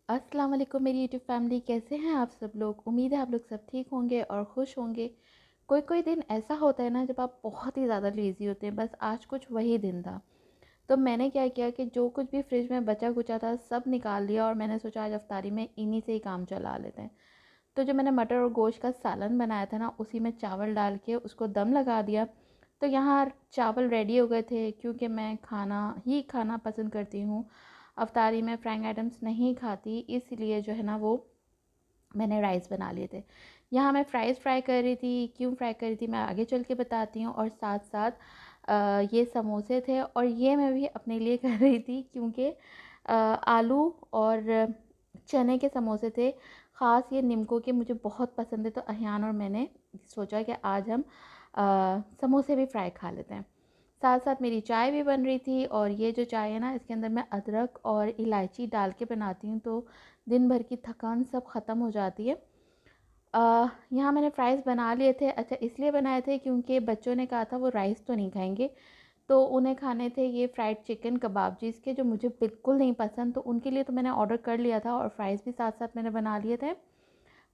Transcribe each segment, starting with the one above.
अस्सलाम वालेकुम मेरी यूट्यूब फैमिली, कैसे हैं आप सब लोग। उम्मीद है आप लोग सब ठीक होंगे और खुश होंगे। कोई कोई दिन ऐसा होता है ना जब आप बहुत ही ज़्यादा लेज़ी होते हैं। बस आज कुछ वही दिन था। तो मैंने क्या किया कि जो कुछ भी फ्रिज में बचा कुचा था सब निकाल लिया और मैंने सोचा आज अफ्तारी में इन्हीं से ही काम चला लेते हैं। तो जो मैंने मटर और गोश्त का सालन बनाया था ना, उसी में चावल डाल के उसको दम लगा दिया। तो यहाँ चावल रेडी हो गए थे, क्योंकि मैं खाना ही खाना पसंद करती हूँ। अफ्तारी में फ्राइंग आइटम्स नहीं खाती, इसलिए जो है ना वो मैंने राइस बना लिए थे। यहाँ मैं फ्राइज़ फ्राई कर रही थी। क्यों फ्राई कर रही थी मैं आगे चल के बताती हूँ। और साथ साथ ये समोसे थे और ये मैं भी अपने लिए कर रही थी, क्योंकि आलू और चने के समोसे थे। ख़ास ये निम्को के मुझे बहुत पसंद है, तो अहियान और मैंने सोचा कि आज हम समोसे भी फ्राई खा लेते हैं। साथ साथ मेरी चाय भी बन रही थी। और ये जो चाय है ना, इसके अंदर मैं अदरक और इलायची डाल के बनाती हूँ, तो दिन भर की थकान सब ख़त्म हो जाती है। यहाँ मैंने फ़्राइज़ बना लिए थे। अच्छा, इसलिए बनाए थे क्योंकि बच्चों ने कहा था वो राइस तो नहीं खाएंगे, तो उन्हें खाने थे ये फ्राइड चिकन कबाब जिसके जो मुझे बिल्कुल नहीं पसंद। तो उनके लिए तो मैंने ऑर्डर कर लिया था और फ़्राइज़ भी साथ साथ मैंने बना लिए थे,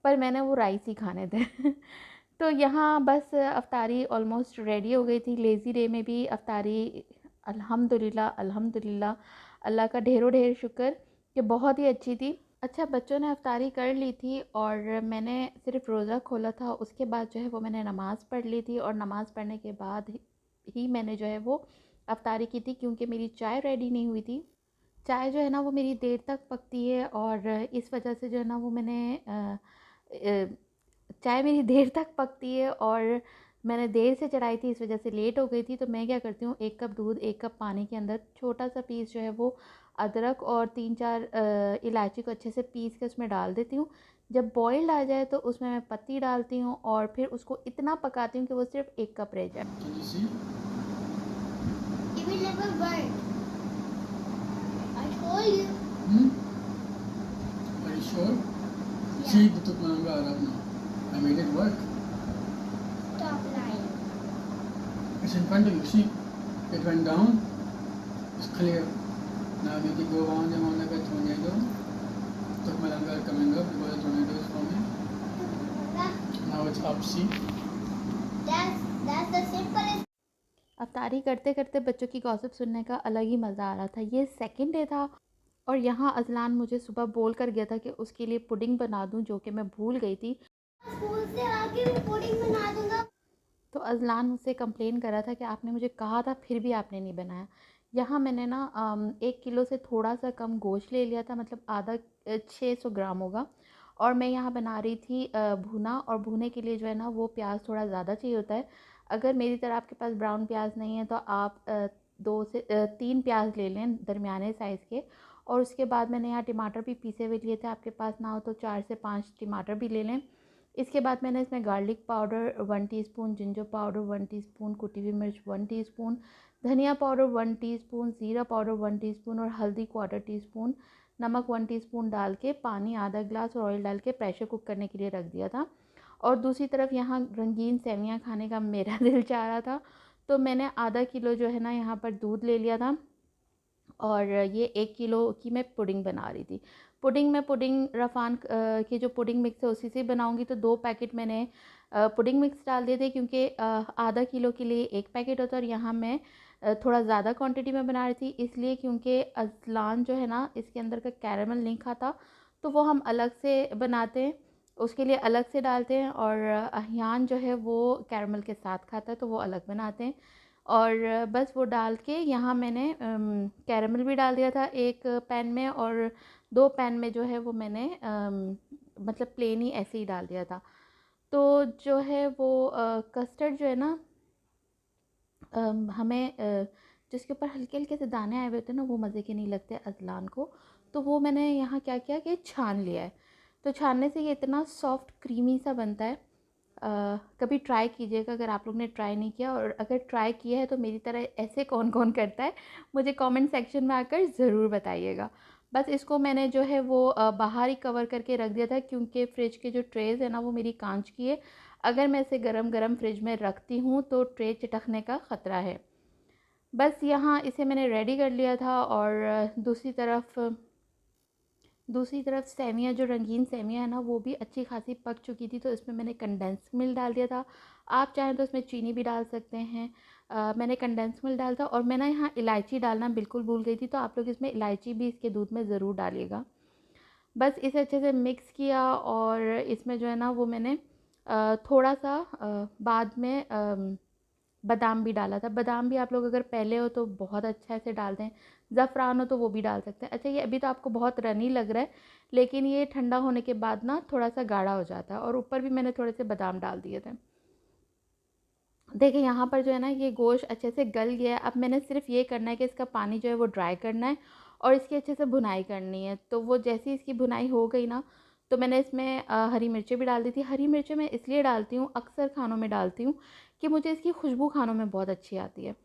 पर मैंने वो राइस ही खाने थे। तो यहाँ बस अफ्तारी ऑलमोस्ट रेडी हो गई थी। लेज़ी डे में भी अफ्तारी अल्हम्दुलिल्लाह अल्हम्दुलिल्लाह, अल्लाह का ढेरों ढेर शुक्र कि बहुत ही अच्छी थी। अच्छा, बच्चों ने अफ्तारी कर ली थी और मैंने सिर्फ रोज़ा खोला था। उसके बाद जो है वो मैंने नमाज़ पढ़ ली थी और नमाज़ पढ़ने के बाद ही मैंने जो है वो अफ्तारी की थी, क्योंकि मेरी चाय रेडी नहीं हुई थी। चाय जो है ना वो मेरी देर तक पकती है और इस वजह से जो है ना वो मैंने चाय मेरी देर तक पकती है और मैंने देर से चढ़ाई थी, इस वजह से लेट हो गई थी। तो मैं क्या करती हूँ, 1 कप दूध 1 कप पानी के अंदर छोटा सा पीस जो है वो अदरक और 3-4 इलायची को अच्छे से पीस के उसमें डाल देती हूँ। जब बॉइल्ड आ जाए तो उसमें मैं पत्ती डालती हूँ और फिर उसको इतना पकाती हूँ कि वो सिर्फ 1 कप रह जाए। Can you see? It will never work. I told you. Hmm? Are you sure? Yeah. See, the Tukmalanga Arab now. I made it work. Stop lying. It's in front of you. See, it went down. It's clear. Now make it go on and on like a tornado. Tukmalanga are coming up because the tornado is coming. Now it's up. See? That's the simplest. अफ्तारी करते करते बच्चों की gossip सुनने का अलग ही मज़ा आ रहा था। ये सेकंड डे था और यहाँ अज़लान मुझे सुबह बोल कर गया था कि उसके लिए पुडिंग बना दूँ, जो कि मैं भूल गई थी। स्कूल से आके मैं पुडिंग बना दूंगा। तो अज़लान मुझसे कंप्लेन कर रहा था कि आपने मुझे कहा था फिर भी आपने नहीं बनाया। यहाँ मैंने ना 1 किलो से थोड़ा सा कम गोश्त ले लिया था, मतलब आधा 600 ग्राम होगा। और मैं यहाँ बना रही थी भुना। और भुने के लिए जो है ना वो प्याज थोड़ा ज़्यादा चाहिए होता है। अगर मेरी तरह आपके पास ब्राउन प्याज नहीं है तो आप 2 से 3 प्याज ले लें दरमियाने साइज़ के। और उसके बाद मैंने यहाँ टमाटर भी पीसे हुए लिए थे, आपके पास ना हो तो 4 से 5 टमाटर भी ले लें। इसके बाद मैंने इसमें garlic powder 1 teaspoon, ginger powder 1 teaspoon, कुटी हुई मिर्च 1 टीस्पून, धनिया पाउडर 1 टीस्पून, ज़ीरा पाउडर 1 टीस्पून और हल्दी 1/4 टीस्पून, नमक 1 टीस्पून डाल के पानी आधा गिलास और ऑयल डाल के प्रेशर कुक करने के लिए रख दिया था। और दूसरी तरफ यहाँ रंगीन सेवइयाँ खाने का मेरा दिल चाह रहा था, तो मैंने आधा किलो जो है ना यहाँ पर दूध ले लिया था और ये 1 किलो की मैं पुडिंग बना रही थी। पुडिंग रफ़ान की जो पुडिंग मिक्स है उसी से बनाऊँगी, तो 2 पैकेट मैंने पुडिंग मिक्स डाल दिए थे, क्योंकि आधा किलो के लिए 1 पैकेट होता है और यहाँ मैं थोड़ा ज़्यादा क्वांटिटी में बना रही थी, इसलिए क्योंकि अज़लान जो है ना इसके अंदर का कैरेमल नहीं खाता, तो वो हम अलग से बनाते हैं, उसके लिए अलग से डालते हैं। और अहियान जो है वो कैरेमल के साथ खाता है, तो वो अलग बनाते हैं। और बस वो डाल के यहाँ मैंने कैरेमल भी डाल दिया था 1 पैन में, और 2 पैन में जो है वो मैंने मतलब प्लेन ही ऐसे ही डाल दिया था। तो जो है वो कस्टर्ड जो है ना हमें जिसके ऊपर हल्के हल्के से दाने आए हुए होते हैं ना, वो मज़े के नहीं लगते अज़लान को। तो वो मैंने यहाँ क्या किया कि छान लिया है। तो छानने से ये इतना सॉफ्ट क्रीमी सा बनता है। कभी ट्राई कीजिएगा अगर आप लोग ने ट्राई नहीं किया, और अगर ट्राई किया है तो मेरी तरह ऐसे कौन कौन करता है मुझे कमेंट सेक्शन में आकर ज़रूर बताइएगा। बस इसको मैंने जो है वो बाहर ही कवर करके रख दिया था, क्योंकि फ्रिज के जो ट्रेज़ है ना वो मेरी कांच की है। अगर मैं इसे गरम गरम फ्रिज में रखती हूँ तो ट्रे चटकने का ख़तरा है। बस यहाँ इसे मैंने रेडी कर लिया था और दूसरी तरफ दूसरी तरफ सेवियाँ, जो रंगीन सेवियाँ है ना, वो भी अच्छी खासी पक चुकी थी, तो इसमें मैंने कंडेंस मिल्क डाल दिया था। आप चाहें तो इसमें चीनी भी डाल सकते हैं। मैंने कंडेंस मिल्क डाला था, और मैं ना यहाँ इलायची डालना बिल्कुल भूल गई थी, तो आप लोग इसमें इलायची भी इसके दूध में ज़रूर डालिएगा। बस इसे अच्छे से मिक्स किया, और इसमें जो है ना वो मैंने थोड़ा सा बाद में बादाम भी डाला था। बादाम भी आप लोग अगर पहले हो तो बहुत अच्छा से डाल दें, ज़फ़रान हो तो वो भी डाल सकते हैं। अच्छा, ये अभी तो आपको बहुत रनी लग रहा है, लेकिन ये ठंडा होने के बाद ना थोड़ा सा गाढ़ा हो जाता है, और ऊपर भी मैंने थोड़े से बादाम डाल दिए थे। देखिए यहाँ पर जो है ना ये गोश्त अच्छे से गल गया है। अब मैंने सिर्फ ये करना है कि इसका पानी जो है वो ड्राई करना है, और इसकी अच्छे से भुनाई करनी है। तो वो जैसे ही इसकी भुनाई हो गई ना, तो मैंने इसमें हरी मिर्चें भी डाल दी थी। हरी मिर्चें मैं इसलिए डालती हूँ, अक्सर खानों में डालती हूँ, कि मुझे इसकी खुशबू खानों में बहुत अच्छी आती है।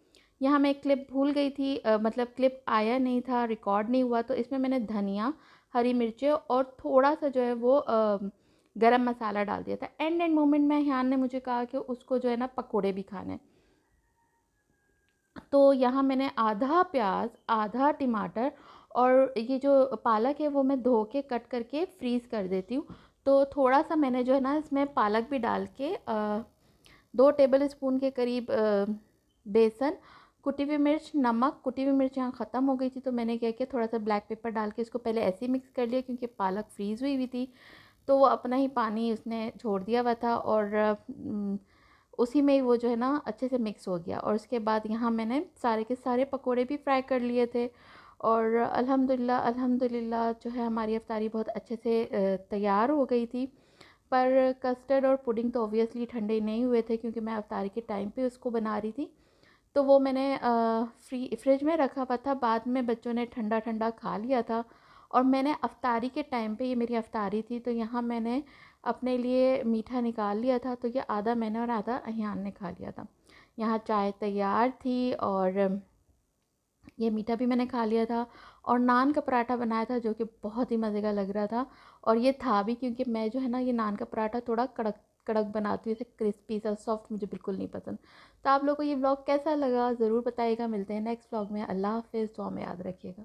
यहाँ मैं एक क्लिप भूल गई थी, मतलब क्लिप आया नहीं था, रिकॉर्ड नहीं हुआ, तो इसमें मैंने धनिया, हरी मिर्चें और थोड़ा सा जो है वो गरम मसाला डाल दिया था। एंड मोमेंट में हियान ने मुझे कहा कि उसको जो है ना पकोड़े भी खाने हैं। तो यहाँ मैंने आधा प्याज, आधा टमाटर, और ये जो पालक है वो मैं धो के कट करके फ्रीज़ कर देती हूँ। तो थोड़ा सा मैंने जो है ना इसमें पालक भी डाल के 2 टेबल स्पून के करीब बेसन, कुटी हुई मिर्च, नमक, कुटी हुई मिर्च यहाँ ख़त्म हो गई थी, तो मैंने क्या किया, थोड़ा सा ब्लैक पेपर डाल के इसको पहले ऐसे ही मिक्स कर लिया, क्योंकि पालक फ्रीज़ हुई हुई थी, तो वो अपना ही पानी उसने छोड़ दिया हुआ था, और उसी में ही वो जो है ना अच्छे से मिक्स हो गया। और उसके बाद यहाँ मैंने सारे के सारे पकोड़े भी फ्राई कर लिए थे, और अल्हम्दुलिल्लाह अल्हम्दुलिल्लाह जो है हमारी इफ्तारी बहुत अच्छे से तैयार हो गई थी। पर कस्टर्ड और पुडिंग तो ऑब्वियसली ठंडे नहीं हुए थे, क्योंकि मैं इफ्तारी के टाइम पे उसको बना रही थी, तो वो मैंने फ्रिज में रखा हुआ था। बाद में बच्चों ने ठंडा ठंडा खा लिया था, और मैंने अफ्तारी के टाइम पे, ये मेरी अफ्तारी थी, तो यहाँ मैंने अपने लिए मीठा निकाल लिया था, तो ये आधा मैंने और आधा अहियान ने खा लिया था। यहाँ चाय तैयार थी, और ये मीठा भी मैंने खा लिया था, और नान का पराठा बनाया था, जो कि बहुत ही मज़े का लग रहा था। और ये था भी क्योंकि मैं जो है ना ये नान का पराठा थोड़ा कड़क कड़क बनाती हूँ, ऐसे क्रिस्पी सा, सॉफ्ट मुझे बिल्कुल नहीं पसंद। तो आप लोगों को ये व्लॉग कैसा लगा ज़रूर बताइएगा। मिलते हैं नेक्स्ट व्लॉग में। अल्लाह हाफ़िज़, दुआ में याद रखिएगा।